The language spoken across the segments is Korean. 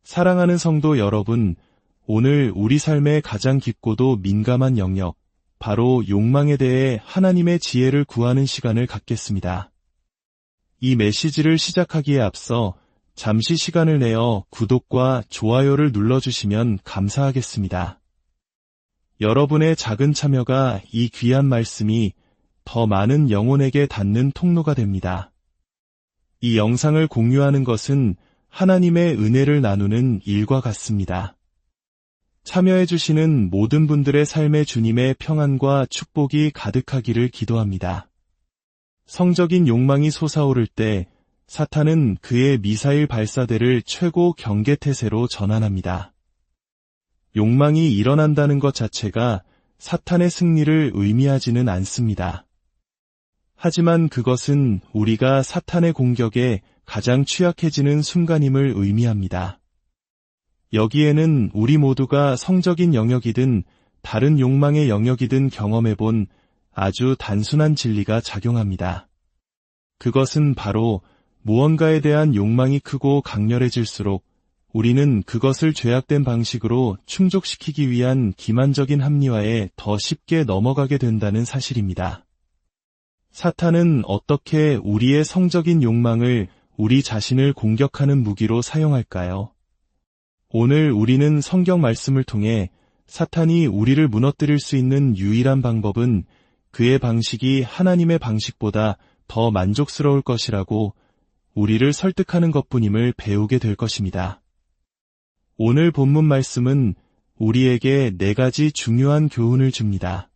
사랑하는 성도 여러분, 오늘 우리 삶의 가장 깊고도 민감한 영역, 바로 욕망에 대해 하나님의 지혜를 구하는 시간을 갖겠습니다. 이 메시지를 시작하기에 앞서 잠시 시간을 내어 구독과 좋아요를 눌러주시면 감사하겠습니다. 여러분의 작은 참여가 이 귀한 말씀이 더 많은 영혼에게 닿는 통로가 됩니다. 이 영상을 공유하는 것은 하나님의 은혜를 나누는 일과 같습니다. 참여해주시는 모든 분들의 삶에 주님의 평안과 축복이 가득하기를 기도합니다. 성적인 욕망이 솟아오를 때 사탄은 그의 미사일 발사대를 최고 경계태세로 전환합니다. 욕망이 일어난다는 것 자체가 사탄의 승리를 의미하지는 않습니다. 하지만 그것은 우리가 사탄의 공격에 가장 취약해지는 순간임을 의미합니다. 여기에는 우리 모두가 성적인 영역이든 다른 욕망의 영역이든 경험해본 아주 단순한 진리가 작용합니다. 그것은 바로 무언가에 대한 욕망이 크고 강렬해질수록 우리는 그것을 죄악된 방식으로 충족시키기 위한 기만적인 합리화에 더 쉽게 넘어가게 된다는 사실입니다. 사탄은 어떻게 우리의 성적인 욕망을 우리 자신을 공격하는 무기로 사용할까요? 오늘 우리는 성경 말씀을 통해 사탄이 우리를 무너뜨릴 수 있는 유일한 방법은 그의 방식이 하나님의 방식보다 더 만족스러울 것이라고 우리를 설득하는 것뿐임을 배우게 될 것입니다. 오늘 본문 말씀은 우리에게 4가지 중요한 교훈을 줍니다.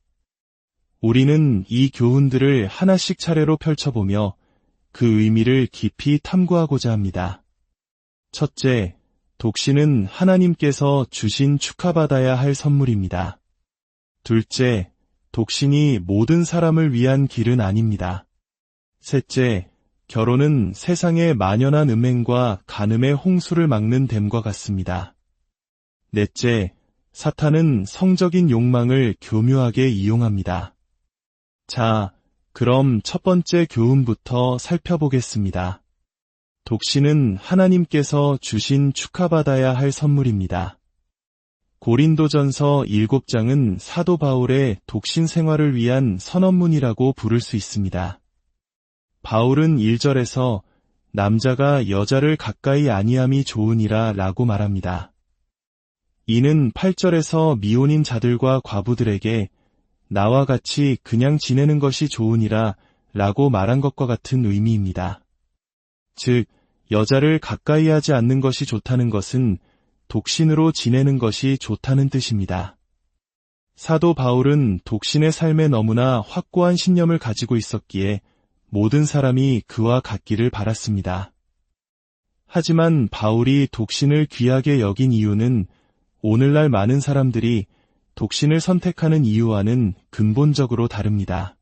우리는 이 교훈들을 하나씩 차례로 펼쳐보며 그 의미를 깊이 탐구하고자 합니다. 첫째, 독신은 하나님께서 주신 축하받아야 할 선물입니다. 둘째, 독신이 모든 사람을 위한 길은 아닙니다. 셋째, 결혼은 세상의 만연한 음행과 간음의 홍수를 막는 댐과 같습니다. 넷째, 사탄은 성적인 욕망을 교묘하게 이용합니다. 자, 그럼 첫 번째 교훈부터 살펴보겠습니다. 독신은 하나님께서 주신 축하받아야 할 선물입니다. 고린도전서 7장은 사도 바울의 독신 생활을 위한 선언문이라고 부를 수 있습니다. 바울은 1절에서 남자가 여자를 가까이 아니함이 좋으니라 라고 말합니다. 이는 8절에서 미혼인 자들과 과부들에게 나와 같이 그냥 지내는 것이 좋으니라 라고 말한 것과 같은 의미입니다. 즉, 여자를 가까이 하지 않는 것이 좋다는 것은 독신으로 지내는 것이 좋다는 뜻입니다. 사도 바울은 독신의 삶에 너무나 확고한 신념을 가지고 있었기에 모든 사람이 그와 같기를 바랐습니다. 하지만 바울이 독신을 귀하게 여긴 이유는 오늘날 많은 사람들이 독신을 선택하는 이유와는 근본적으로 다릅니다.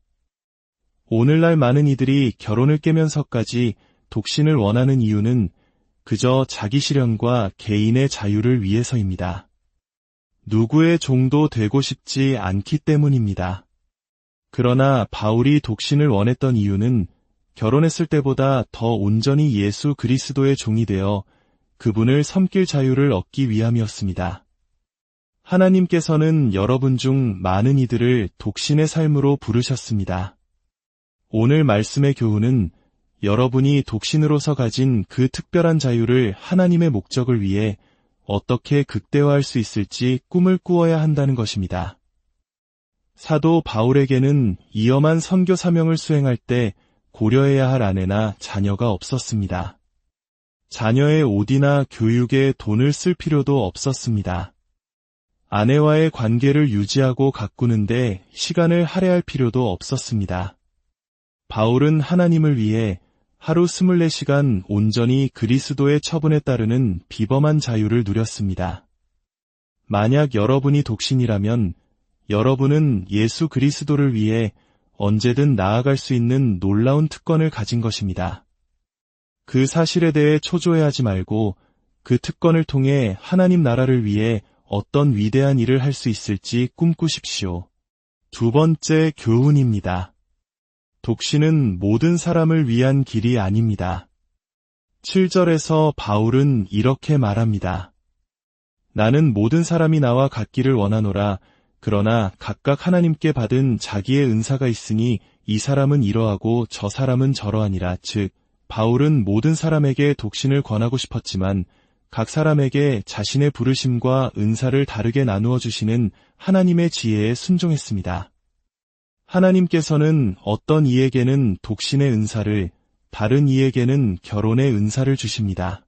오늘날 많은 이들이 결혼을 깨면서까지 독신을 원하는 이유는 그저 자기 실현과 개인의 자유를 위해서입니다. 누구의 종도 되고 싶지 않기 때문입니다. 그러나 바울이 독신을 원했던 이유는 결혼했을 때보다 더 온전히 예수 그리스도의 종이 되어 그분을 섬길 자유를 얻기 위함이었습니다. 하나님께서는 여러분 중 많은 이들을 독신의 삶으로 부르셨습니다. 오늘 말씀의 교훈은 여러분이 독신으로서 가진 그 특별한 자유를 하나님의 목적을 위해 어떻게 극대화할 수 있을지 꿈을 꾸어야 한다는 것입니다. 사도 바울에게는 위험한 선교 사명을 수행할 때 고려해야 할 아내나 자녀가 없었습니다. 자녀의 옷이나 교육에 돈을 쓸 필요도 없었습니다. 아내와의 관계를 유지하고 가꾸는데 시간을 할애할 필요도 없었습니다. 바울은 하나님을 위해 하루 24시간 온전히 그리스도의 처분에 따르는 비범한 자유를 누렸습니다. 만약 여러분이 독신이라면 여러분은 예수 그리스도를 위해 언제든 나아갈 수 있는 놀라운 특권을 가진 것입니다. 그 사실에 대해 초조해하지 말고 그 특권을 통해 하나님 나라를 위해 어떤 위대한 일을 할 수 있을지 꿈꾸십시오. 두 번째 교훈입니다. 독신은 모든 사람을 위한 길이 아닙니다. 7절에서 바울은 이렇게 말합니다. 나는 모든 사람이 나와 같기를 원하노라. 그러나 각각 하나님께 받은 자기의 은사가 있으니 이 사람은 이러하고 저 사람은 저러하니라. 즉, 바울은 모든 사람에게 독신을 권하고 싶었지만 각 사람에게 자신의 부르심과 은사를 다르게 나누어 주시는 하나님의 지혜에 순종했습니다. 하나님께서는 어떤 이에게는 독신의 은사를, 다른 이에게는 결혼의 은사를 주십니다.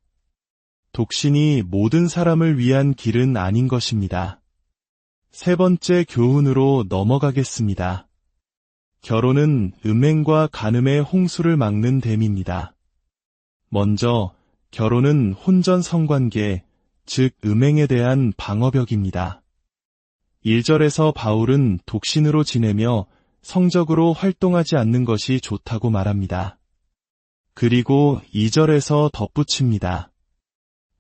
독신이 모든 사람을 위한 길은 아닌 것입니다. 세 번째 교훈으로 넘어가겠습니다. 결혼은 음행과 간음의 홍수를 막는 댐입니다. 먼저, 결혼은 혼전 성관계, 즉 음행에 대한 방어벽입니다. 1절에서 바울은 독신으로 지내며 성적으로 활동하지 않는 것이 좋다고 말합니다. 그리고 2절에서 덧붙입니다.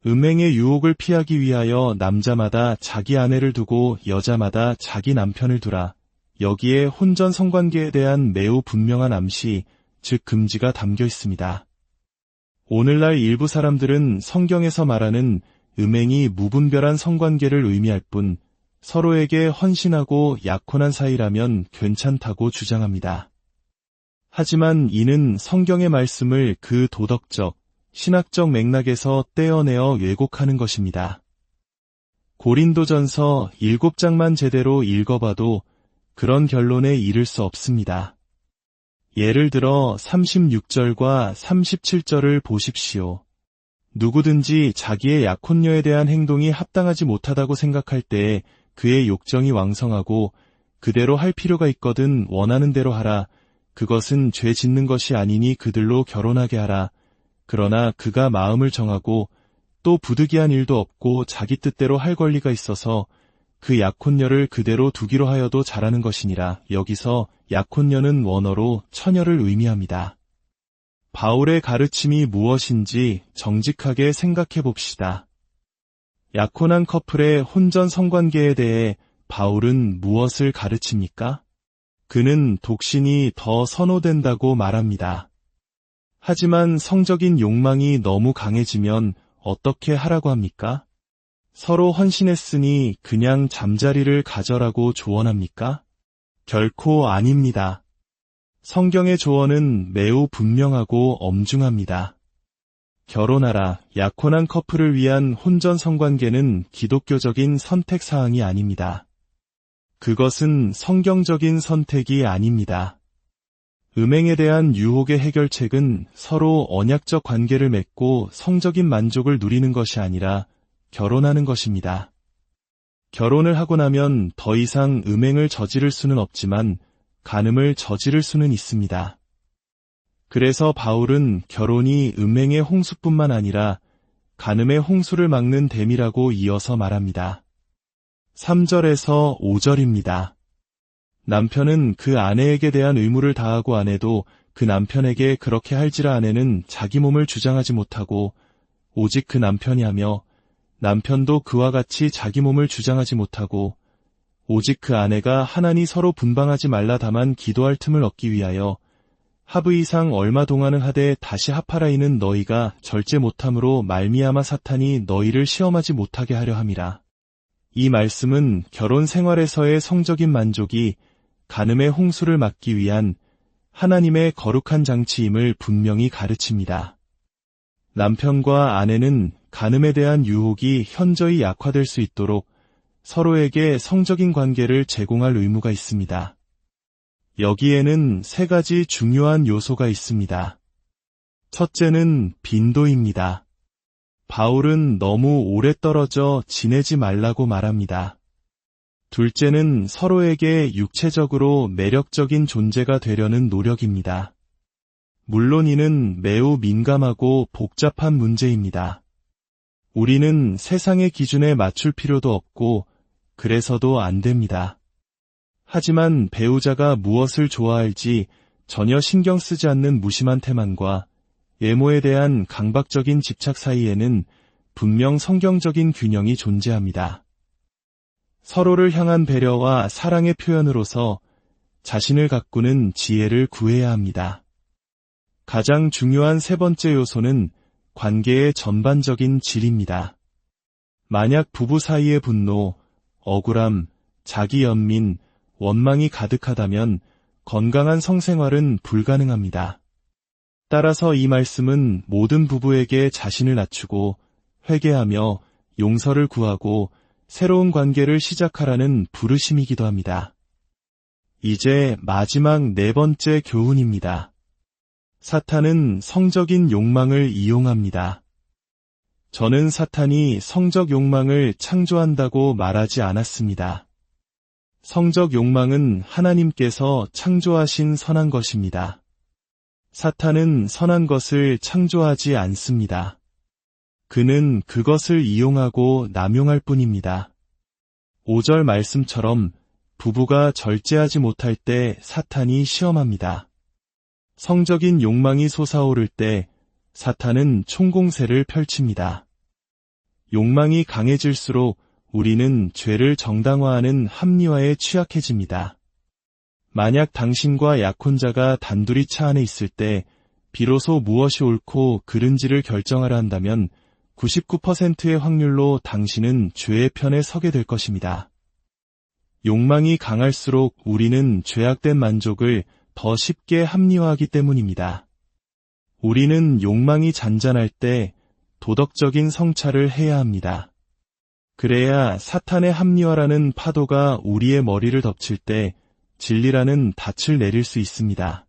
음행의 유혹을 피하기 위하여 남자마다 자기 아내를 두고 여자마다 자기 남편을 두라. 여기에 혼전 성관계에 대한 매우 분명한 암시, 즉 금지가 담겨 있습니다. 오늘날 일부 사람들은 성경에서 말하는 음행이 무분별한 성관계를 의미할 뿐 서로에게 헌신하고 약혼한 사이라면 괜찮다고 주장합니다. 하지만 이는 성경의 말씀을 그 도덕적, 신학적 맥락에서 떼어내어 왜곡하는 것입니다. 고린도전서 7장만 제대로 읽어봐도 그런 결론에 이를 수 없습니다. 예를 들어 36절과 37절을 보십시오. 누구든지 자기의 약혼녀에 대한 행동이 합당하지 못하다고 생각할 때에 그의 욕정이 왕성하고 그대로 할 필요가 있거든 원하는 대로 하라. 그것은 죄 짓는 것이 아니니 그들로 결혼하게 하라. 그러나 그가 마음을 정하고 또 부득이한 일도 없고 자기 뜻대로 할 권리가 있어서 그 약혼녀를 그대로 두기로 하여도 잘하는 것이니라. 여기서 약혼녀는 원어로 처녀를 의미합니다. 바울의 가르침이 무엇인지 정직하게 생각해 봅시다. 약혼한 커플의 혼전 성관계에 대해 바울은 무엇을 가르칩니까? 그는 독신이 더 선호된다고 말합니다. 하지만 성적인 욕망이 너무 강해지면 어떻게 하라고 합니까? 서로 헌신했으니 그냥 잠자리를 가져라고 조언합니까? 결코 아닙니다. 성경의 조언은 매우 분명하고 엄중합니다. 결혼하라, 약혼한 커플을 위한 혼전 성관계는 기독교적인 선택사항이 아닙니다. 그것은 성경적인 선택이 아닙니다. 음행에 대한 유혹의 해결책은 서로 언약적 관계를 맺고 성적인 만족을 누리는 것이 아니라 결혼하는 것입니다. 결혼을 하고 나면 더 이상 음행을 저지를 수는 없지만 간음을 저지를 수는 있습니다. 그래서 바울은 결혼이 음행의 홍수뿐만 아니라 간음의 홍수를 막는 댐이라고 이어서 말합니다. 3절에서 5절입니다. 남편은 그 아내에게 대한 의무를 다하고 안 해도 그 남편에게 그렇게 할지라 아내는 자기 몸을 주장하지 못하고 오직 그 남편이 하며 남편도 그와 같이 자기 몸을 주장하지 못하고 오직 그 아내가 하나니 서로 분방하지 말라 다만 기도할 틈을 얻기 위하여 하브 이상 얼마 동안은 하되 다시 합하라. 이는 너희가 절제 못함으로 말미암아 사탄이 너희를 시험하지 못하게 하려 함이라. 이 말씀은 결혼 생활에서의 성적인 만족이 간음의 홍수를 막기 위한 하나님의 거룩한 장치임을 분명히 가르칩니다. 남편과 아내는 간음에 대한 유혹이 현저히 약화될 수 있도록 서로에게 성적인 관계를 제공할 의무가 있습니다. 여기에는 세 가지 중요한 요소가 있습니다. 첫째는 빈도입니다. 바울은 너무 오래 떨어져 지내지 말라고 말합니다. 둘째는 서로에게 육체적으로 매력적인 존재가 되려는 노력입니다. 물론 이는 매우 민감하고 복잡한 문제입니다. 우리는 세상의 기준에 맞출 필요도 없고 그래서도 안 됩니다. 하지만 배우자가 무엇을 좋아할지 전혀 신경 쓰지 않는 무심한 태만과 외모에 대한 강박적인 집착 사이에는 분명 성경적인 균형이 존재합니다. 서로를 향한 배려와 사랑의 표현으로서 자신을 가꾸는 지혜를 구해야 합니다. 가장 중요한 세 번째 요소는 관계의 전반적인 질입니다. 만약 부부 사이에 분노, 억울함, 자기 연민, 원망이 가득하다면 건강한 성생활은 불가능합니다. 따라서 이 말씀은 모든 부부에게 자신을 낮추고 회개하며 용서를 구하고 새로운 관계를 시작하라는 부르심이기도 합니다. 이제 마지막 네 번째 교훈입니다. 사탄은 성적인 욕망을 이용합니다. 저는 사탄이 성적 욕망을 창조한다고 말하지 않았습니다. 성적 욕망은 하나님께서 창조하신 선한 것입니다. 사탄은 선한 것을 창조하지 않습니다. 그는 그것을 이용하고 남용할 뿐입니다. 5절 말씀처럼 부부가 절제하지 못할 때 사탄이 시험합니다. 성적인 욕망이 솟아오를 때 사탄은 총공세를 펼칩니다. 욕망이 강해질수록 우리는 죄를 정당화하는 합리화에 취약해집니다. 만약 당신과 약혼자가 단둘이 차 안에 있을 때 비로소 무엇이 옳고 그른지를 결정하려 한다면 99%의 확률로 당신은 죄의 편에 서게 될 것입니다. 욕망이 강할수록 우리는 죄악된 만족을 더 쉽게 합리화하기 때문입니다. 우리는 욕망이 잔잔할 때 도덕적인 성찰을 해야 합니다. 그래야 사탄의 합리화라는 파도가 우리의 머리를 덮칠 때 진리라는 닻을 내릴 수 있습니다.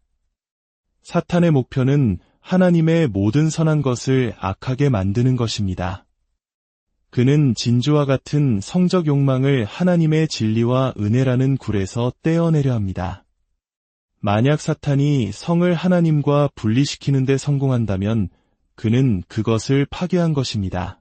사탄의 목표는 하나님의 모든 선한 것을 악하게 만드는 것입니다. 그는 진주와 같은 성적 욕망을 하나님의 진리와 은혜라는 굴에서 떼어내려 합니다. 만약 사탄이 성을 하나님과 분리시키는 데 성공한다면 그는 그것을 파괴한 것입니다.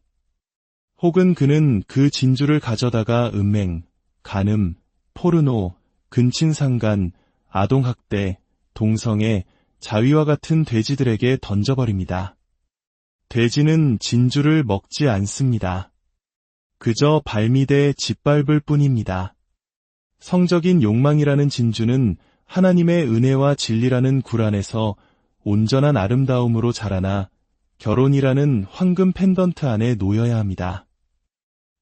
혹은 그는 그 진주를 가져다가 음행, 간음, 포르노, 근친상간, 아동학대, 동성애, 자위와 같은 돼지들에게 던져버립니다. 돼지는 진주를 먹지 않습니다. 그저 발밑에 짓밟을 뿐입니다. 성적인 욕망이라는 진주는 하나님의 은혜와 진리라는 굴 안에서 온전한 아름다움으로 자라나 결혼이라는 황금 펜던트 안에 놓여야 합니다.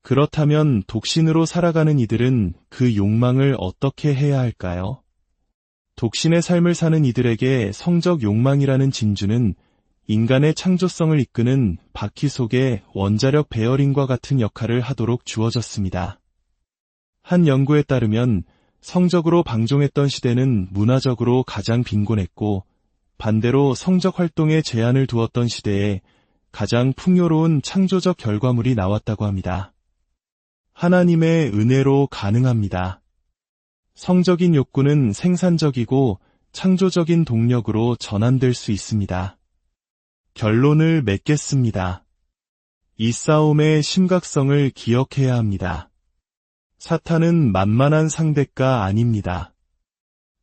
그렇다면 독신으로 살아가는 이들은 그 욕망을 어떻게 해야 할까요? 독신의 삶을 사는 이들에게 성적 욕망이라는 진주는 인간의 창조성을 이끄는 바퀴 속의 원자력 베어링과 같은 역할을 하도록 주어졌습니다. 한 연구에 따르면 성적으로 방종했던 시대는 문화적으로 가장 빈곤했고 반대로 성적 활동에 제한을 두었던 시대에 가장 풍요로운 창조적 결과물이 나왔다고 합니다. 하나님의 은혜로 가능합니다. 성적인 욕구는 생산적이고 창조적인 동력으로 전환될 수 있습니다. 결론을 맺겠습니다. 이 싸움의 심각성을 기억해야 합니다. 사탄은 만만한 상대가 아닙니다.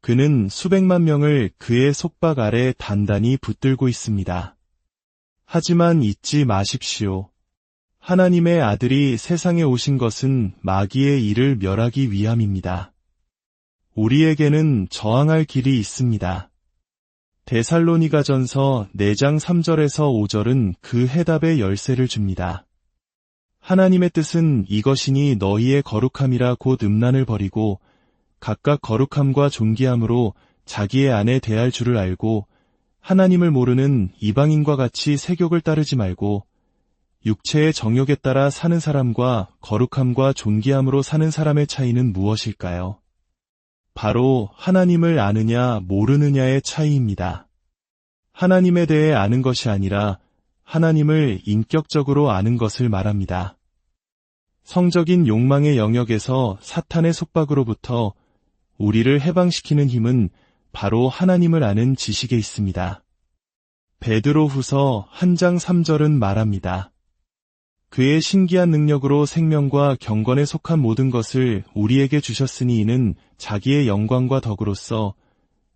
그는 수백만 명을 그의 속박 아래 단단히 붙들고 있습니다. 하지만 잊지 마십시오. 하나님의 아들이 세상에 오신 것은 마귀의 일을 멸하기 위함입니다. 우리에게는 저항할 길이 있습니다. 데살로니가전서 4장 3절에서 5절은 그 해답의 열쇠를 줍니다. 하나님의 뜻은 이것이니 너희의 거룩함이라 곧 음란을 버리고 각각 거룩함과 존귀함으로 자기의 아내 대할 줄을 알고 하나님을 모르는 이방인과 같이 세욕을 따르지 말고 육체의 정욕에 따라 사는 사람과 거룩함과 존귀함으로 사는 사람의 차이는 무엇일까요? 바로 하나님을 아느냐 모르느냐의 차이입니다. 하나님에 대해 아는 것이 아니라 하나님을 인격적으로 아는 것을 말합니다. 성적인 욕망의 영역에서 사탄의 속박으로부터 우리를 해방시키는 힘은 바로 하나님을 아는 지식에 있습니다. 베드로후서 1장 3절은 말합니다. 그의 신기한 능력으로 생명과 경건에 속한 모든 것을 우리에게 주셨으니 이는 자기의 영광과 덕으로서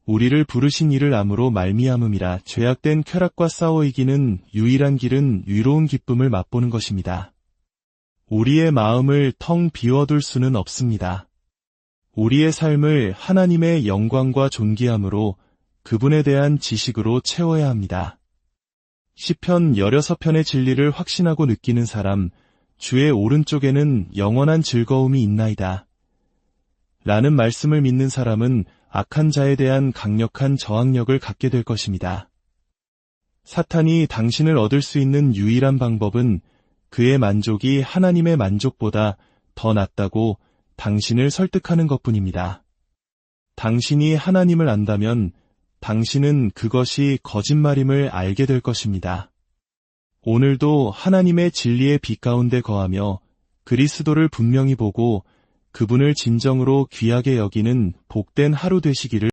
우리를 부르신 이를 암으로 말미암음이라. 죄악된 쾌락과 싸워 이기는 유일한 길은 위로운 기쁨을 맛보는 것입니다. 우리의 마음을 텅 비워둘 수는 없습니다. 우리의 삶을 하나님의 영광과 존귀함으로 그분에 대한 지식으로 채워야 합니다. 시편 16편의 진리를 확신하고 느끼는 사람, 주의 오른쪽에는 영원한 즐거움이 있나이다. 라는 말씀을 믿는 사람은 악한 자에 대한 강력한 저항력을 갖게 될 것입니다. 사탄이 당신을 얻을 수 있는 유일한 방법은 그의 만족이 하나님의 만족보다 더 낫다고 당신을 설득하는 것뿐입니다. 당신이 하나님을 안다면 당신은 그것이 거짓말임을 알게 될 것입니다. 오늘도 하나님의 진리의 빛 가운데 거하며 그리스도를 분명히 보고 그분을 진정으로 귀하게 여기는 복된 하루 되시기를